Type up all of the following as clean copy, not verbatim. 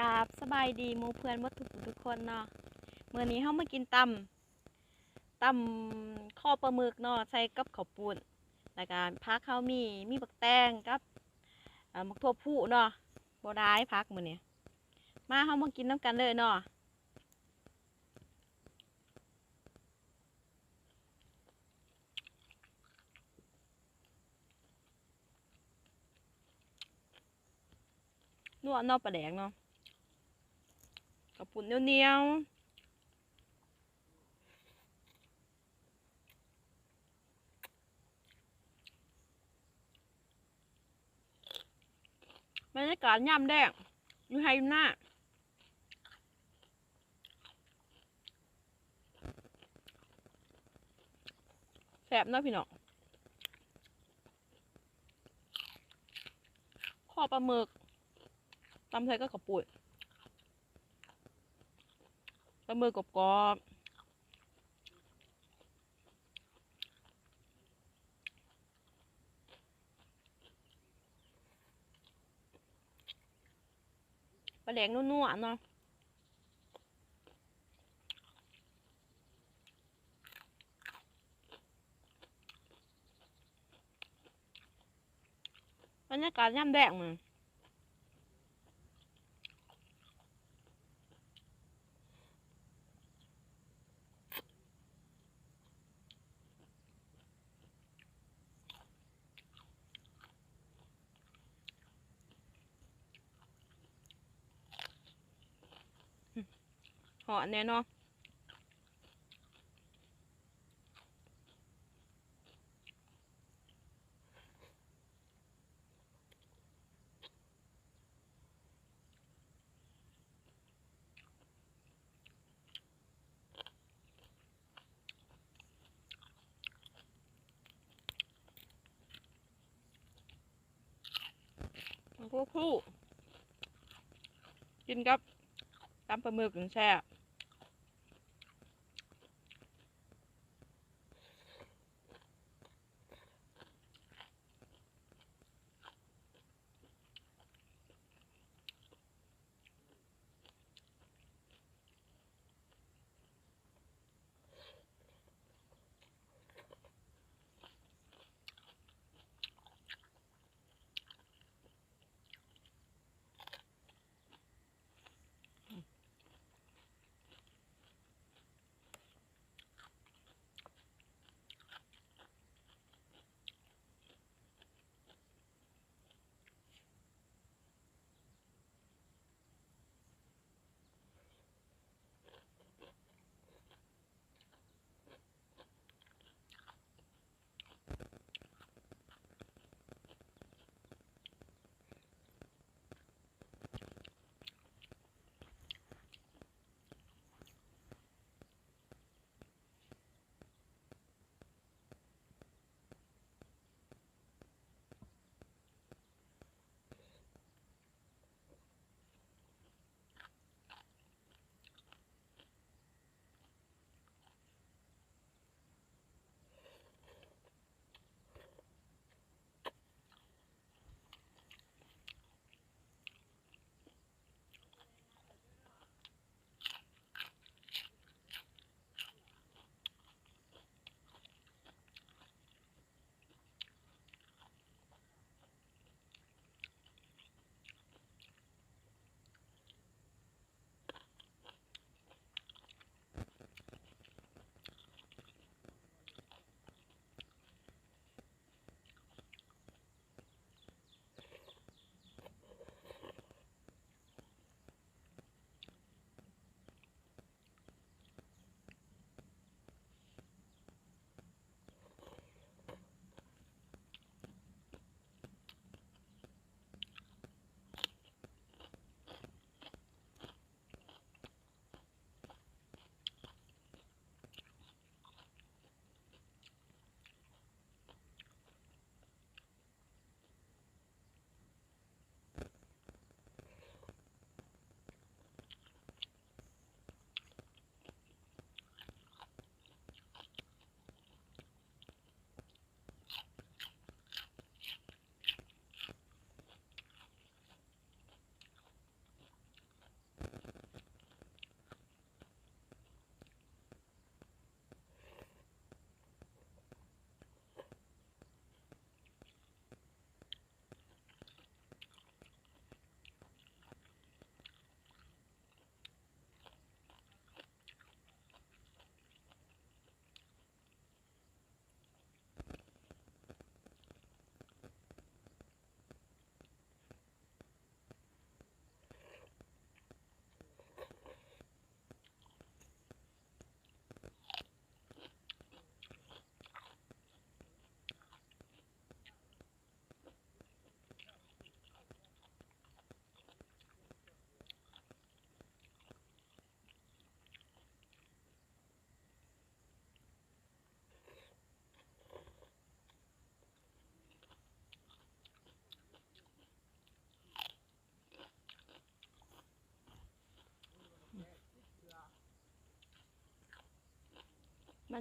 กราบสบายดีหมู่เพื่อนวัตถุทุกคนเนาะเมื่อนี้เฮามากินตำข้อปลาหมึกเนาะใส่กับข้าวปุ้นแล้วก็ผักเฮามีบักแตงกับมักทั่วผู้เนาะบ่ได้ผักมื้อนี้มาเฮามากินน้ำกันเลยเนาะนัวเนาะปลาแดกเนาะข้าวปุ้นเหนียวบรรยากาศยามแดงอยู่ไฮอยู่หน้าแซ่บเนาะพี่น้องข้อปลาหมึกตำใส่ก็ข้าวปุ้นปลาหมึกกรอบปลาแดกนัวๆเนาะบรรยากาศยามแดงมันหอมแน่เนาะผู้กินกับตำปลาหมึกแซ่บ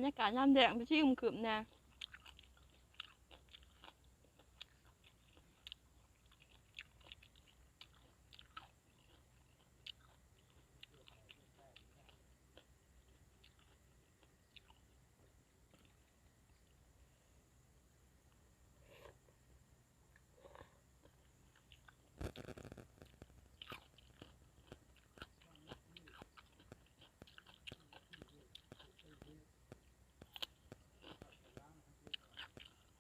รยากาศยามแดงไปที่อึมครึมแน่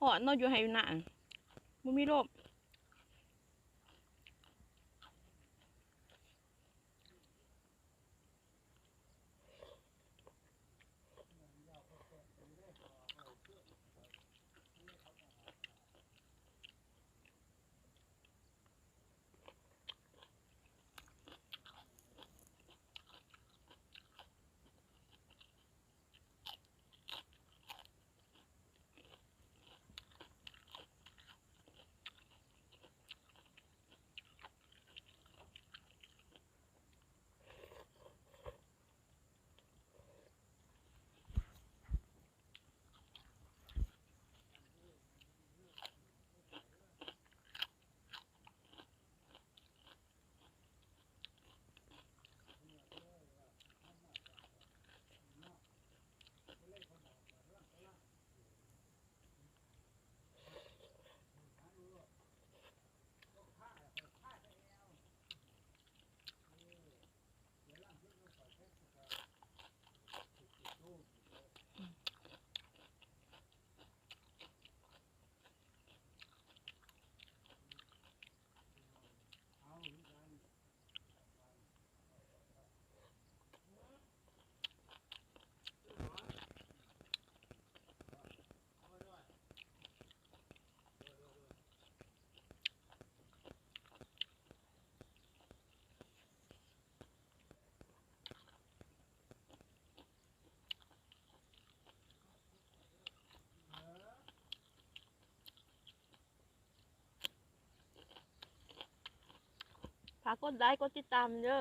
หอนเนาะอยู่ไหอยู่หนาบ่มีลมฝากกดไลค์กดติดตามเด้อ